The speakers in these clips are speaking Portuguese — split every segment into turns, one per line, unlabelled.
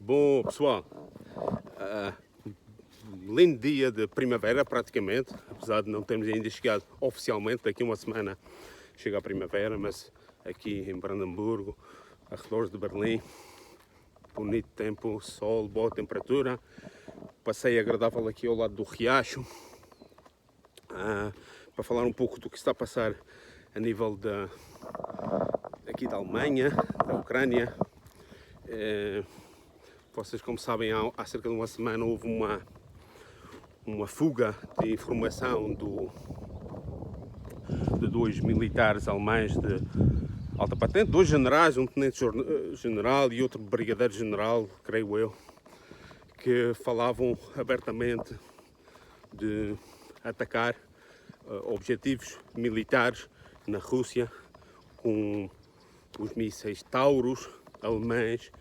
Bom, pessoal, lindo dia de primavera praticamente, apesar de não termos ainda chegado oficialmente, daqui a uma semana chega a primavera, mas aqui em Brandemburgo, arredores de Berlim, bonito tempo, sol, boa temperatura, passeio agradável aqui ao lado do riacho, para falar um pouco do que está a passar a nível aqui da Alemanha, da Ucrânia. Vocês, como sabem, há cerca de uma semana houve uma fuga de informação de dois militares alemães de alta patente, dois generais, um tenente-general e outro brigadeiro-general, creio eu, que falavam abertamente de atacar objetivos militares na Rússia com os mísseis Taurus alemães,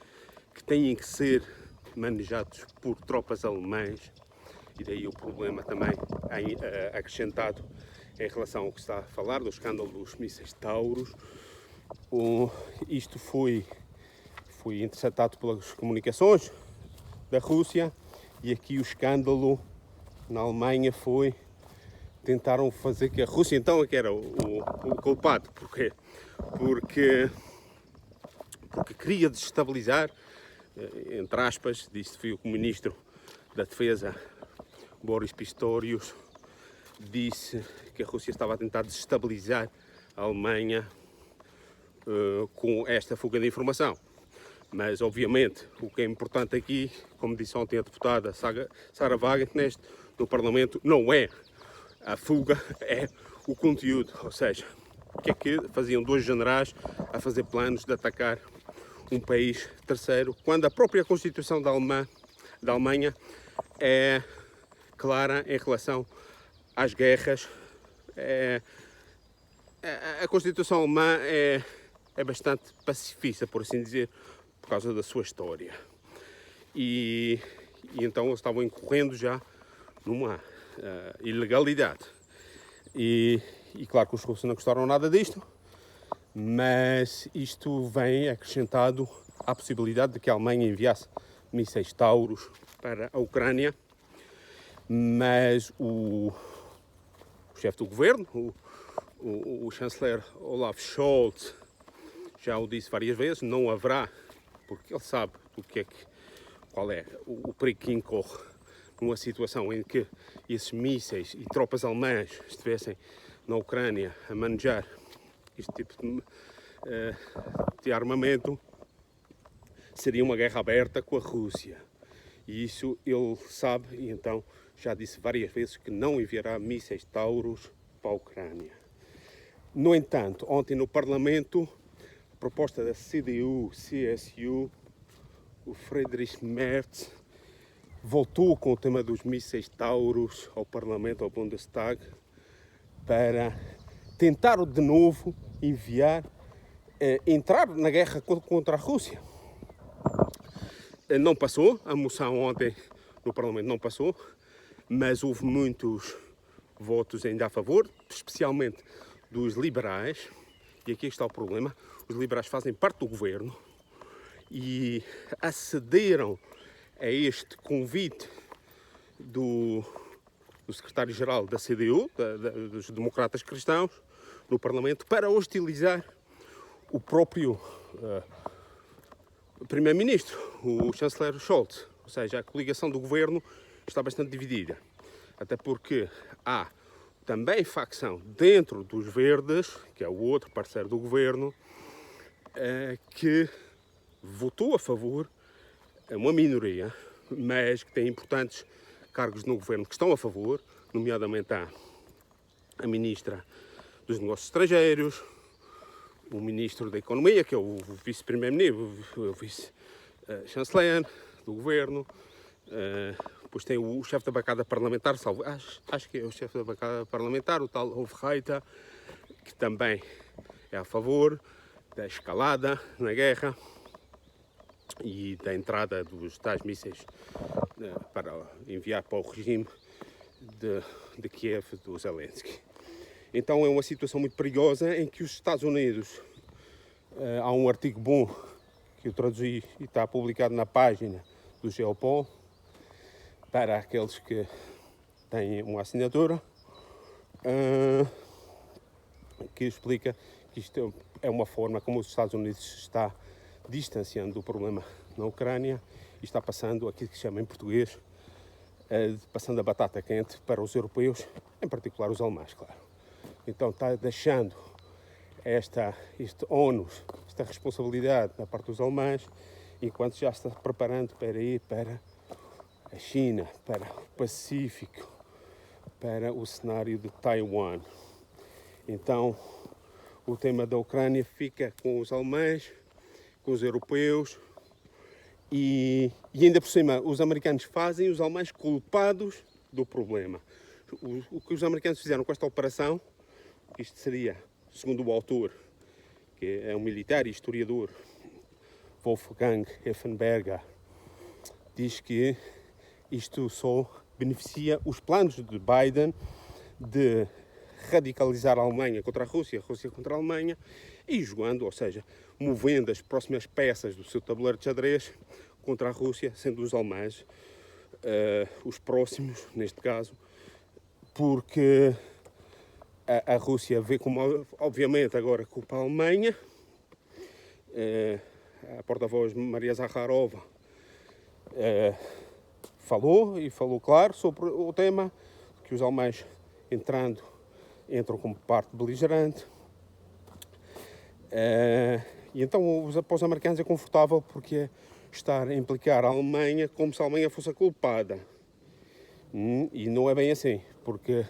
que têm que ser manejados por tropas alemãs, e daí o problema também acrescentado em relação ao que está a falar, do escândalo dos mísseis Taurus. Isto foi interceptado pelas comunicações da Rússia, e aqui o escândalo na Alemanha tentaram fazer que a Rússia então que era o culpado. Porquê? Porque queria desestabilizar, entre aspas, disse foi o ministro da Defesa, Boris Pistorius, disse que a Rússia estava a tentar desestabilizar a Alemanha com esta fuga de informação. Mas, obviamente, o que é importante aqui, como disse ontem a deputada Sara Wagenknecht no Parlamento, não é a fuga, é o conteúdo. Ou seja, o que é que faziam dois generais a fazer planos de atacar um país terceiro, quando a própria Constituição da Alemanha é clara em relação às guerras. A Constituição alemã é bastante pacifista, por assim dizer, por causa da sua história. E então eles estavam incorrendo já numa ilegalidade. E claro que os russos não gostaram nada disto, mas isto vem acrescentado à possibilidade de que a Alemanha enviasse mísseis Taurus para a Ucrânia, mas o chefe do governo, o chanceler Olaf Scholz, já o disse várias vezes, não haverá, porque ele sabe qual é o perigo que incorre numa situação em que esses mísseis e tropas alemãs estivessem na Ucrânia a manejar este tipo de armamento. Seria uma guerra aberta com a Rússia, e isso ele sabe, e então já disse várias vezes que não enviará mísseis Taurus para a Ucrânia. No entanto, ontem no Parlamento, a proposta da CDU-CSU, o Friedrich Merz, voltou com o tema dos mísseis Taurus ao Parlamento, ao Bundestag, para tentar de novo entrar na guerra contra a Rússia. Não passou, a moção ontem no Parlamento não passou, mas houve muitos votos ainda a favor, especialmente dos liberais, e aqui está o problema: os liberais fazem parte do governo e acederam a este convite do secretário-geral da CDU, dos democratas cristãos, no Parlamento, para hostilizar o próprio primeiro-ministro, o chanceler Scholz. Ou seja, a coligação do governo está bastante dividida, até porque há também facção dentro dos verdes, que é o outro parceiro do governo, que votou a favor, é uma minoria, mas que tem importantes cargos no governo que estão a favor, nomeadamente a ministra dos Negócios Estrangeiros, o ministro da Economia, que é o vice-primeiro-ministro, o vice-chanceler do governo, depois tem o chefe da bancada parlamentar, acho que é o chefe da bancada parlamentar, o tal Hofreiter, que também é a favor da escalada na guerra e da entrada dos tais mísseis para enviar para o regime de Kiev, do Zelensky. Então é uma situação muito perigosa em que os Estados Unidos, há um artigo bom que eu traduzi e está publicado na página do Geopol, para aqueles que têm uma assinatura, que explica que isto é uma forma como os Estados Unidos está distanciando do problema na Ucrânia e está passando aquilo que se chama em português, passando a batata quente para os europeus, em particular os alemães, claro. Então está deixando este ónus, esta responsabilidade da parte dos alemães, enquanto já está preparando para ir para a China, para o Pacífico, para o cenário de Taiwan. Então, o tema da Ucrânia fica com os alemães, com os europeus e ainda por cima os americanos fazem os alemães culpados do problema. O que os americanos fizeram com esta operação, isto seria, segundo o autor, que é um militar e historiador, Wolfgang Effenberger, diz que isto só beneficia os planos de Biden de radicalizar a Alemanha contra a Rússia contra a Alemanha, e jogando, ou seja, movendo as próximas peças do seu tabuleiro de xadrez contra a Rússia, sendo os alemães os próximos, neste caso, porque a Rússia vê como, obviamente, agora culpa a Alemanha. A porta-voz Maria Zakharova falou claro sobre o tema, que os alemães entram como parte beligerante. E então para os americanos é confortável porque estar a implicar a Alemanha como se a Alemanha fosse a culpada. E não é bem assim, porque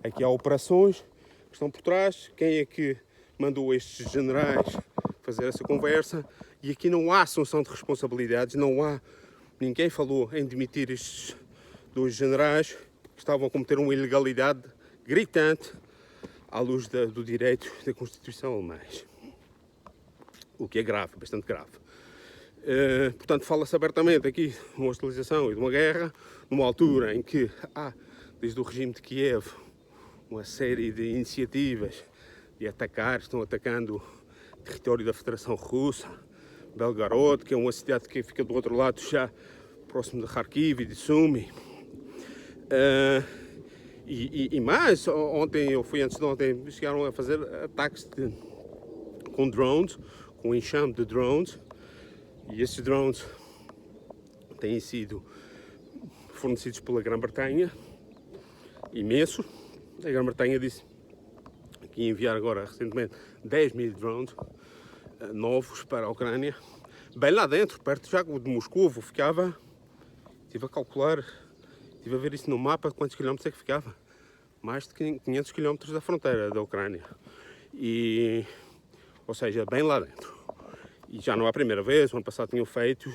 aqui há operações que estão por trás. Quem é que mandou estes generais fazer essa conversa? E aqui não há assunção de responsabilidades, ninguém falou em demitir estes dois generais que estavam a cometer uma ilegalidade gritante à luz do direito da Constituição alemã. O que é grave, bastante grave. Portanto, fala-se abertamente aqui de uma hostilização e de uma guerra, numa altura em que há, desde o regime de Kiev, uma série de iniciativas de estão atacando o território da Federação Russa, Belgorod, que é uma cidade que fica do outro lado, já próximo de Kharkiv e de Sumy. E mais, ontem, ou foi antes de ontem, chegaram a fazer ataques com drones, com um enxame de drones, e esses drones têm sido fornecidos pela Grã-Bretanha, imenso. A Grã-Bretanha disse que ia enviar agora, recentemente, 10.000 drones novos para a Ucrânia. Bem lá dentro, perto já de Moscovo, ficava, estive a calcular, estive a ver isso no mapa, quantos quilómetros é que ficava? Mais de 500 quilómetros da fronteira da Ucrânia. Ou seja, bem lá dentro. E já não é a primeira vez, o ano passado tinham feito,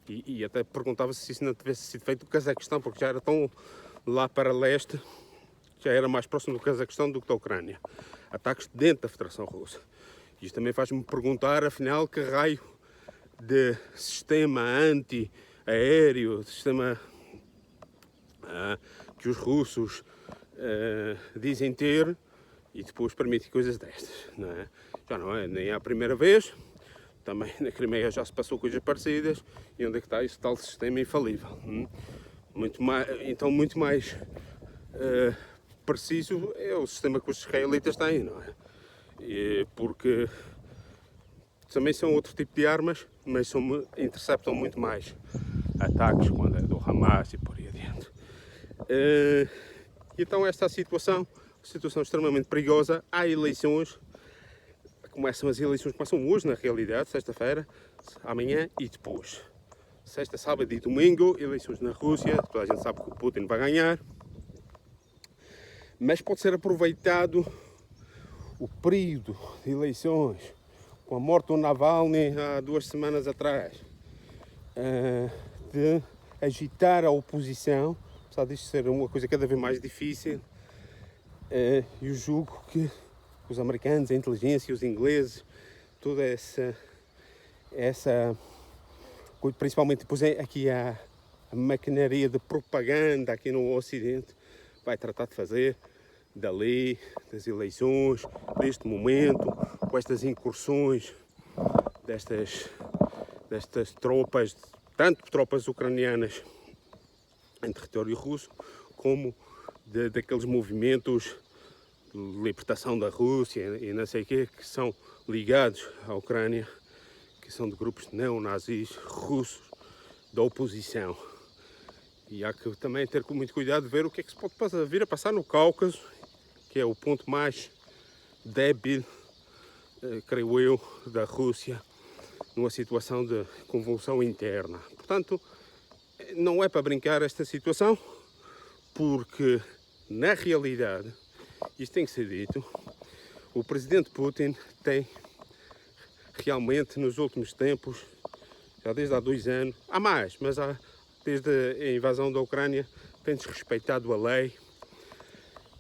e até perguntava-se se isso não tivesse sido feito no Cazaquistão, porque já era tão lá para leste, já era mais próximo do Cazaquistão do que da Ucrânia. Ataques dentro da Federação Russa. Isto também faz-me perguntar, afinal, que raio de sistema anti-aéreo, sistema que os russos dizem ter, e depois permite coisas destas. Não é? Já não é nem a primeira vez, também na Crimeia já se passou coisas parecidas, e onde é que está esse tal sistema infalível? Muito mais preciso é o sistema que os israelitas têm, não é? Porque também são outro tipo de armas, mas interceptam muito mais ataques quando é do Hamas e por aí adiante. Então esta situação extremamente perigosa. Há eleições, as eleições começam hoje na realidade, sexta-feira, amanhã e depois. Sexta, sábado e domingo, eleições na Rússia, toda a gente sabe que o Putin vai ganhar. Mas pode ser aproveitado o período de eleições, com a morte do Navalny há 2 semanas atrás, de agitar a oposição, apesar disto ser uma coisa cada vez mais difícil. Eu julgo que os americanos, a inteligência, os ingleses, toda essa principalmente depois aqui a maquinaria de propaganda aqui no Ocidente, vai tratar de fazer dali, das eleições, deste momento, com estas incursões destas tropas tanto tropas ucranianas em território russo, como daqueles movimentos de libertação da Rússia e não sei o quê, que são ligados à Ucrânia, que são de grupos neonazis russos da oposição. E há que também ter muito cuidado de ver o que é que se pode vir a passar no Cáucaso, que é o ponto mais débil, creio eu, da Rússia, numa situação de convulsão interna. Portanto, não é para brincar esta situação, porque, na realidade, isto tem que ser dito, o presidente Putin tem realmente, nos últimos tempos, já desde há 2 anos, há mais, mas desde a invasão da Ucrânia, tem desrespeitado a lei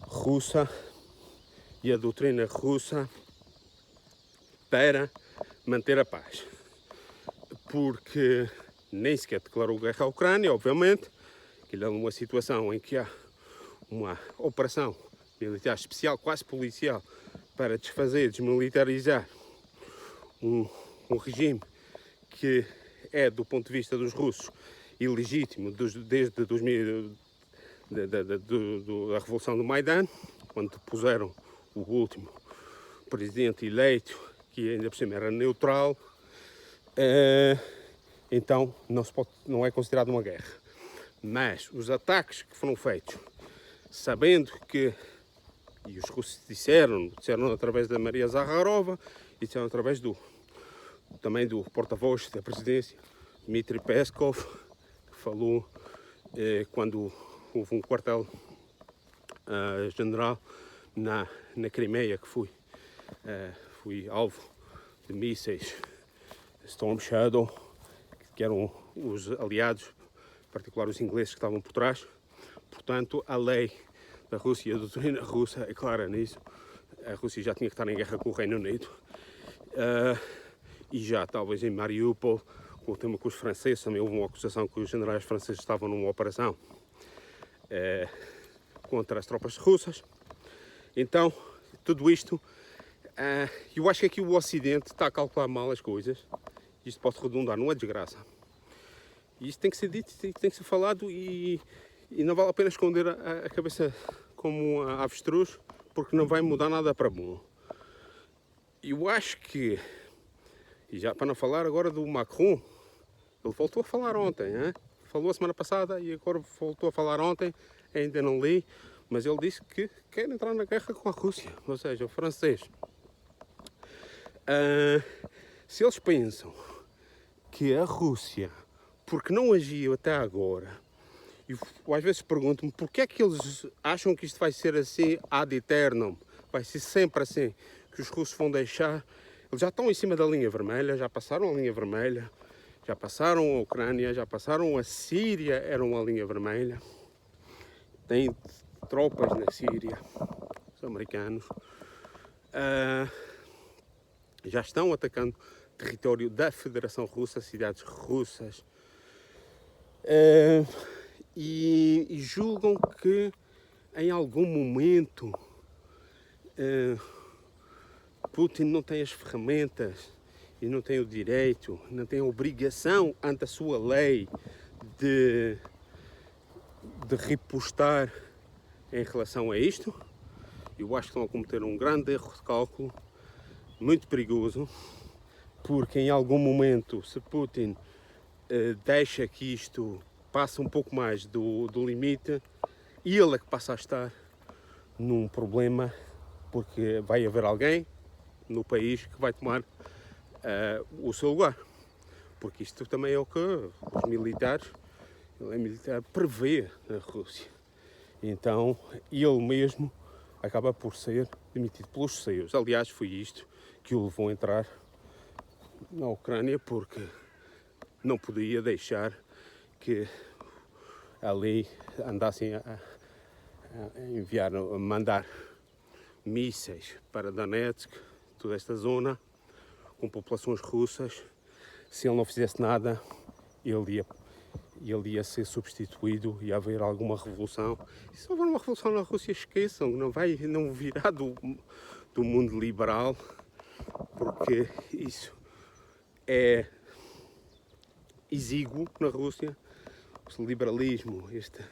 russa e a doutrina russa para manter a paz. Porque nem sequer declarou guerra à Ucrânia, obviamente, que é uma situação em que há uma operação militar especial, quase policial, para desfazer, desmilitarizar um regime que é, do ponto de vista dos russos, ilegítimo desde 2000, da Revolução do Maidan, quando puseram o último presidente eleito, que ainda por cima era neutral, então não é considerado uma guerra. Mas os ataques que foram feitos, sabendo que, e os russos disseram através da Maria Zakharova, e disseram através também do porta-voz da presidência, Dmitry Peskov, que falou quando houve um quartel general na Crimeia, que fui alvo de mísseis Storm Shadow, que eram os aliados, em particular os ingleses que estavam por trás. Portanto, a lei da Rússia e a doutrina russa é clara nisso. A Rússia já tinha que estar em guerra com o Reino Unido. E já, talvez em Mariupol, com o tema com os franceses, também houve uma acusação que os generais franceses estavam numa operação contra as tropas russas. Então, tudo isto, eu acho que aqui o Ocidente está a calcular mal as coisas. Isto pode redundar numa desgraça. E isto tem que ser dito, tem que ser falado e não vale a pena esconder a cabeça como a avestruz, porque não vai mudar nada para bom. Eu acho que, e já para não falar agora do Macron, ele voltou a falar ontem, hein? Falou a semana passada e agora voltou a falar ontem, ainda não li, mas ele disse que quer entrar na guerra com a Rússia, ou seja, o francês. Se eles pensam que a Rússia, porque não agiu até agora, e às vezes pergunto-me porque é que eles acham que isto vai ser assim ad eternum, vai ser sempre assim, que os russos vão deixar. Eles já estão em cima da linha vermelha, já passaram a linha vermelha, já passaram a Ucrânia, já passaram a Síria, era uma linha vermelha. Tem tropas na Síria, os americanos. Já estão atacando território da Federação Russa, cidades russas. E julgam que em algum momento Putin não tem as ferramentas e não tem o direito, não tem a obrigação ante a sua lei de repostar em relação a isto. Eu acho que estão a cometer um grande erro de cálculo, muito perigoso, porque em algum momento, se Putin deixa que isto passe um pouco mais do limite, ele é que passa a estar num problema, porque vai haver alguém no país que vai tomar o seu lugar. Porque isto também é o que os militares, ele é militar, prevê na Rússia. Então, ele mesmo acaba por ser demitido pelos seus. Aliás, foi isto que o levou a entrar na Ucrânia, porque não podia deixar que ali andassem a enviar, a mandar mísseis para Donetsk, toda esta zona, com populações russas. Se ele não fizesse nada, ele ia ser substituído, ia haver alguma revolução. E se houver uma revolução na Rússia, esqueçam, não virá do mundo liberal, porque isso é exíguo na Rússia, este liberalismo, este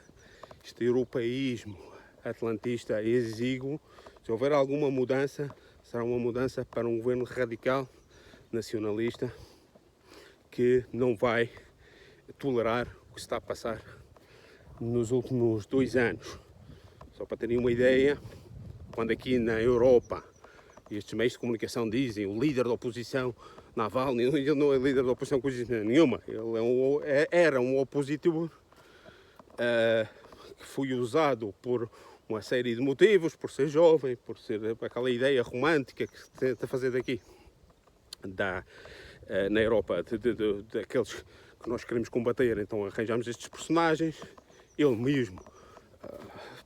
europeísmo atlantista exíguo. Se houver alguma mudança, será uma mudança para um governo radical, nacionalista, que não vai tolerar o que se está a passar nos últimos 2 anos. Só para terem uma ideia, quando aqui na Europa estes meios de comunicação dizem o líder da oposição, Navalny, ele não é líder da oposição coisa nenhuma, ele era um opositor que foi usado por uma série de motivos, por ser jovem, por ser aquela ideia romântica que se tenta fazer daqui, na Europa, daqueles que nós queremos combater. Então arranjamos estes personagens. Ele mesmo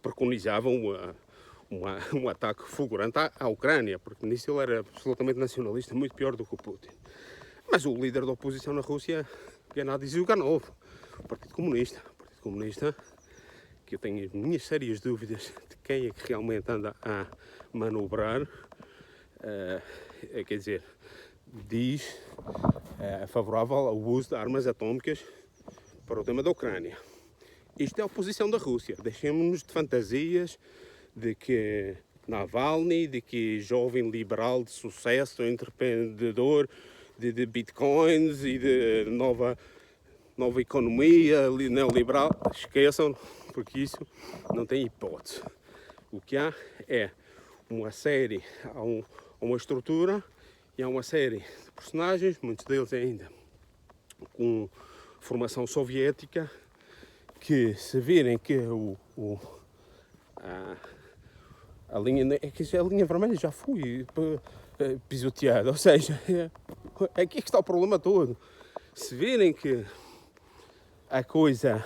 preconizava um ataque fulgurante à Ucrânia, porque nisso ele era absolutamente nacionalista, muito pior do que o Putin. Mas o líder da oposição na Rússia, Gennady Zyuganov, o Partido Comunista, que eu tenho as minhas sérias dúvidas de quem é que realmente anda a manobrar, quer dizer, diz favorável ao uso de armas atómicas para o tema da Ucrânia. Isto é a oposição da Rússia. Deixemos-nos de fantasias de que Navalny, de que jovem liberal de sucesso, empreendedor de bitcoins e de nova economia neoliberal, esqueçam, porque isso não tem hipótese. O que há é uma série, uma estrutura e há uma série de personagens, muitos deles ainda com formação soviética, que se virem que a linha vermelha já foi pisoteada, ou seja, aqui está o problema todo. Se virem que a coisa,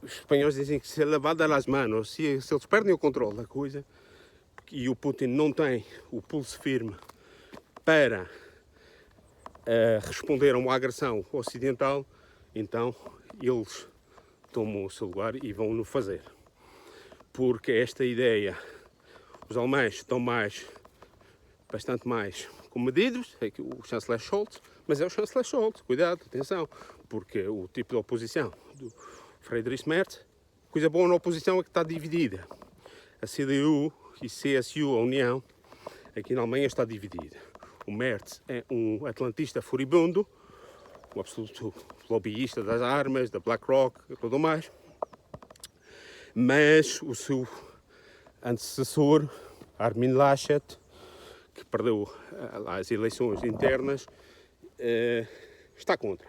os espanhóis dizem que se é lavada nas mãos, se eles perdem o controle da coisa e o Putin não tem o pulso firme para responder a uma agressão ocidental, então eles tomam o seu lugar e vão-no fazer. Porque esta ideia, os alemães estão bastante mais comedidos, é que o chanceler Scholz, mas é o chanceler Scholz, cuidado, atenção, porque o tipo de oposição do Friedrich Merz, coisa boa na oposição é que está dividida. A CDU e CSU, a União, aqui na Alemanha está dividida. O Merz é um atlantista furibundo, um absoluto lobbyista das armas, da BlackRock e tudo mais. Mas o seu antecessor, Armin Laschet, que perdeu as eleições internas, está contra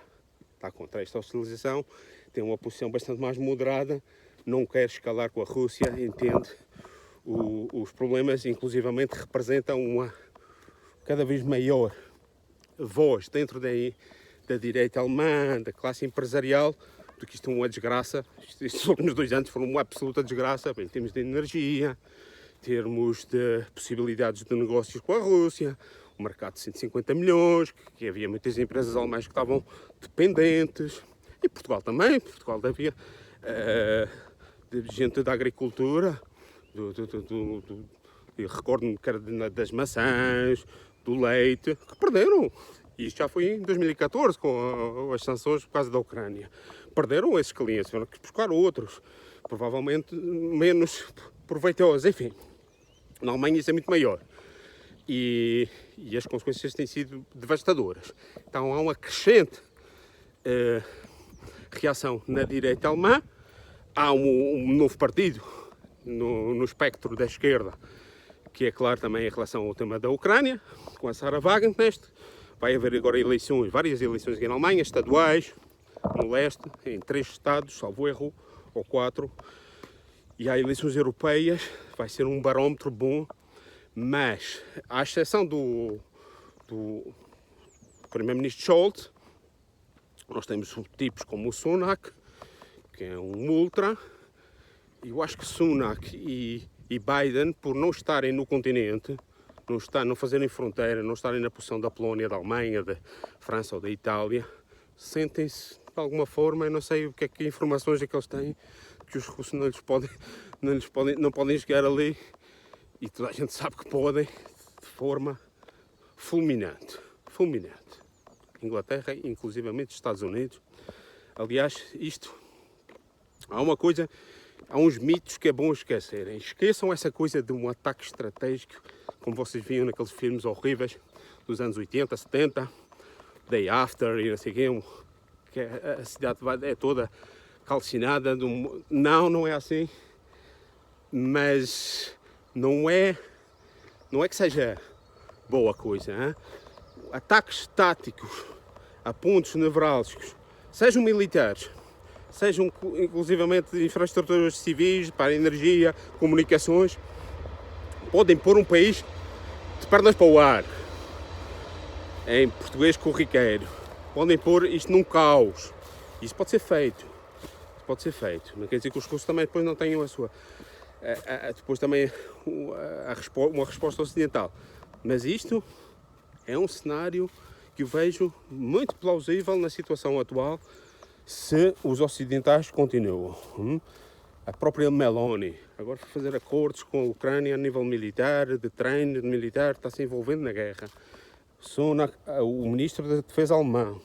esta hostilização, tem uma posição bastante mais moderada, não quer escalar com a Rússia, entende os problemas, inclusivamente representa uma cada vez maior voz dentro da direita alemã, da classe empresarial, do que isto é uma desgraça. Estes últimos 2 anos foram uma absoluta desgraça, em termos de energia, em termos de possibilidades de negócios com a Rússia, um mercado de 150 milhões, que havia muitas empresas alemãs que estavam dependentes, e Portugal também. Portugal havia gente da agricultura, eu recordo-me que era das maçãs, do leite, que perderam. E isto já foi em 2014, com as sanções por causa da Ucrânia. Perderam esses clientes, tiveram que buscar outros, provavelmente menos proveitosos. Enfim, na Alemanha isso é muito maior. E as consequências têm sido devastadoras. Então há uma crescente reação na direita alemã. Há um novo partido no espectro da esquerda, que é claro também em relação ao tema da Ucrânia, com a Sarah Wagenknecht. Vai haver agora várias eleições aqui na Alemanha, estaduais, no leste, em 3 estados, salvo erro, ou 4. E há eleições europeias, vai ser um barómetro bom, mas, à exceção do primeiro-ministro Scholz, nós temos tipos como o Sunak, que é um ultra. Eu acho que Sunak e Biden, por não estarem no continente, não fazerem fronteira, não estarem na posição da Polónia, da Alemanha, da França ou da Itália, sentem-se de alguma forma, eu não sei o que é que informações é que eles têm, que os russos não podem chegar ali, e toda a gente sabe que podem, de forma fulminante. Inglaterra, inclusivamente Estados Unidos. Aliás, há uns mitos que é bom esquecerem. Esqueçam essa coisa de um ataque estratégico, como vocês viam naqueles filmes horríveis dos anos 80, 70, Day After e não sei o quê, que a cidade é toda calcinada. Não é assim, mas não é que seja boa coisa. Hein? Ataques táticos a pontos nevrálgicos, sejam militares, sejam inclusivamente de infraestruturas civis, para energia, comunicações, podem pôr um país de pernas para o ar, em português corriqueiro. Podem pôr isto num caos. Isso pode ser feito. Não quer dizer que os russos também depois não tenham a sua... depois também uma resposta ocidental. Mas isto é um cenário que eu vejo muito plausível na situação atual, se os ocidentais continuam. A própria Meloni, agora foi fazer acordos com a Ucrânia a nível militar, de treino militar, está se envolvendo na guerra. O ministro da Defesa alemão,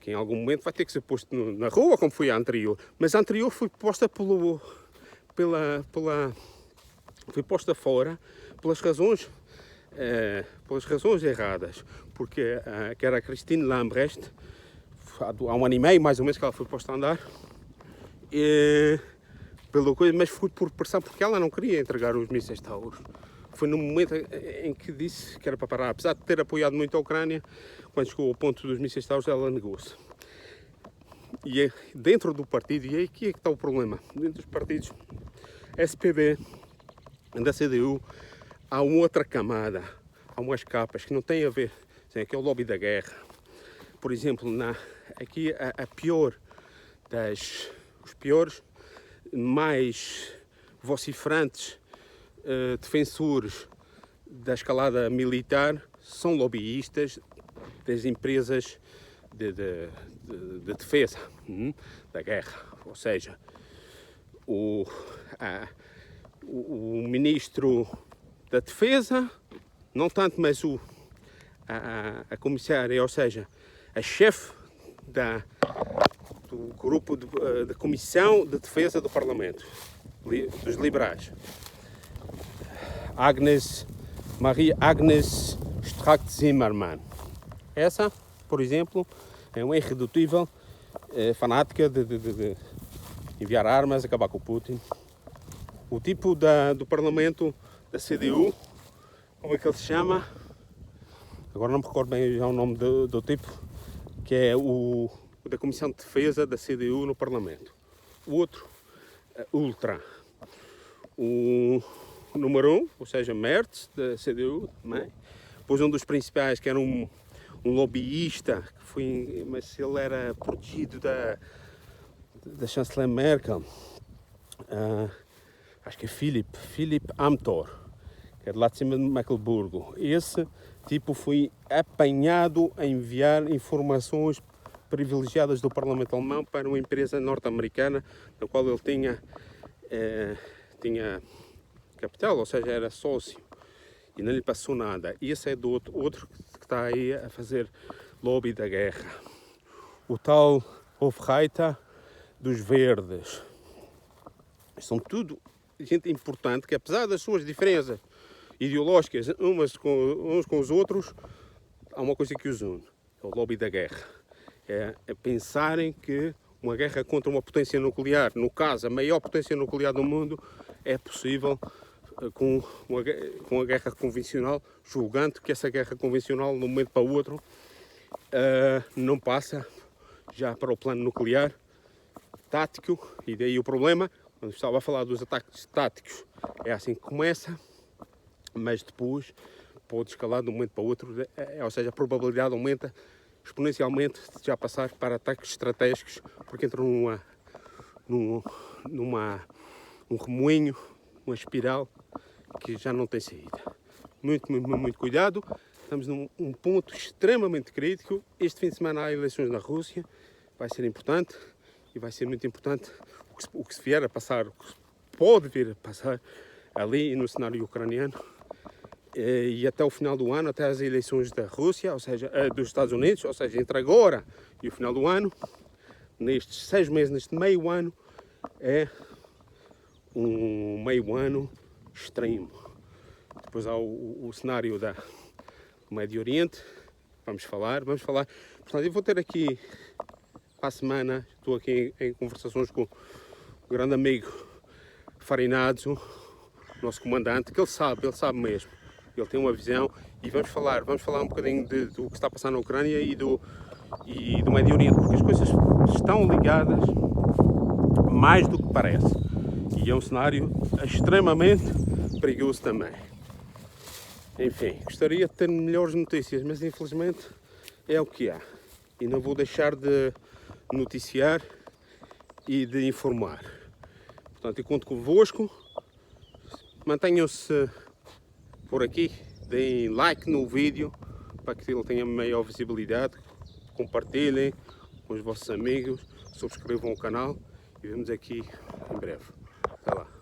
que em algum momento vai ter que ser posto na rua, como foi a anterior. Mas a anterior foi posta foi posta fora pelas razões erradas. Porque que era a Christine Lambrecht, há um ano e meio mais ou menos que ela foi posta a andar, mas foi por pressão, porque ela não queria entregar os mísseis Taurus. Foi no momento em que disse que era para parar. Apesar de ter apoiado muito a Ucrânia, quando chegou ao ponto dos mísseis Taurus, ela negou-se. E dentro do partido, e aqui é que está o problema, dentro dos partidos SPD, da CDU, há uma outra camada, há umas capas que não têm a ver, que é o lobby da guerra. Por exemplo, aqui os piores, mais vociferantes defensores da escalada militar são lobbyistas das empresas de defesa da guerra. Ou seja, o ministro da Defesa, não tanto, mas a comissária, ou seja, a chefe do grupo da Comissão de Defesa do Parlamento, dos liberais, Maria Agnes Strack-Zimmermann. Essa, por exemplo, é uma irredutível fanática de enviar armas, acabar com o Putin. O tipo do Parlamento da CDU, como é que ele se chama? Agora não me recordo bem já o nome do tipo, que é o da Comissão de Defesa da CDU no Parlamento. O outro, Ultra. O número 1, ou seja, Merz, da CDU também. Depois um dos principais, que era um lobbyista, mas ele era protegido da chanceler Merkel. Acho que é Philipp Amthor, que é de lá de cima de Mecklenburgo. Esse tipo foi apanhado a enviar informações privilegiadas do Parlamento Alemão para uma empresa norte-americana, na qual ele tinha capital, ou seja, era sócio, e não lhe passou nada. Esse é do outro que está aí a fazer lobby da guerra. O tal Hofreiter dos Verdes. São tudo gente importante que, apesar das suas diferenças ideológicas uns com os outros, há uma coisa que os une: é o lobby da guerra. É pensarem que uma guerra contra uma potência nuclear, no caso a maior potência nuclear do mundo, é possível com a guerra convencional, julgando que essa guerra convencional, de um momento para o outro, não passa já para o plano nuclear tático. E daí o problema, quando estava a falar dos ataques táticos, é assim que começa, mas depois pode escalar de um momento para o outro, ou seja, a probabilidade aumenta exponencialmente de já passar para ataques estratégicos, porque entra num remoinho, uma espiral que já não tem saída. Muito cuidado. Estamos num ponto extremamente crítico. Este fim de semana há eleições na Rússia. Vai ser importante, e vai ser muito importante o que se vier a passar, o que pode vir a passar ali no cenário ucraniano. e até o final do ano, até as eleições da Rússia, ou seja, dos Estados Unidos, ou seja, entre agora e o final do ano, nestes 6 meses, neste meio ano, é um meio ano extremo. Depois há o cenário do Médio Oriente, vamos falar. Portanto, eu vou ter aqui para a semana, estou aqui em conversações com o grande amigo Farinazzo, nosso comandante, que ele sabe mesmo. Ele tem uma visão e vamos falar um bocadinho do que está a passar na Ucrânia e do Médio Oriente, porque as coisas estão ligadas mais do que parece. E é um cenário extremamente perigoso também. Enfim, gostaria de ter melhores notícias, mas infelizmente é o que há. E não vou deixar de noticiar e de informar. Portanto, eu conto convosco. Mantenham-se por aqui, deem like no vídeo para que ele tenha maior visibilidade, compartilhem com os vossos amigos, subscrevam o canal e vemos aqui em breve. Até lá.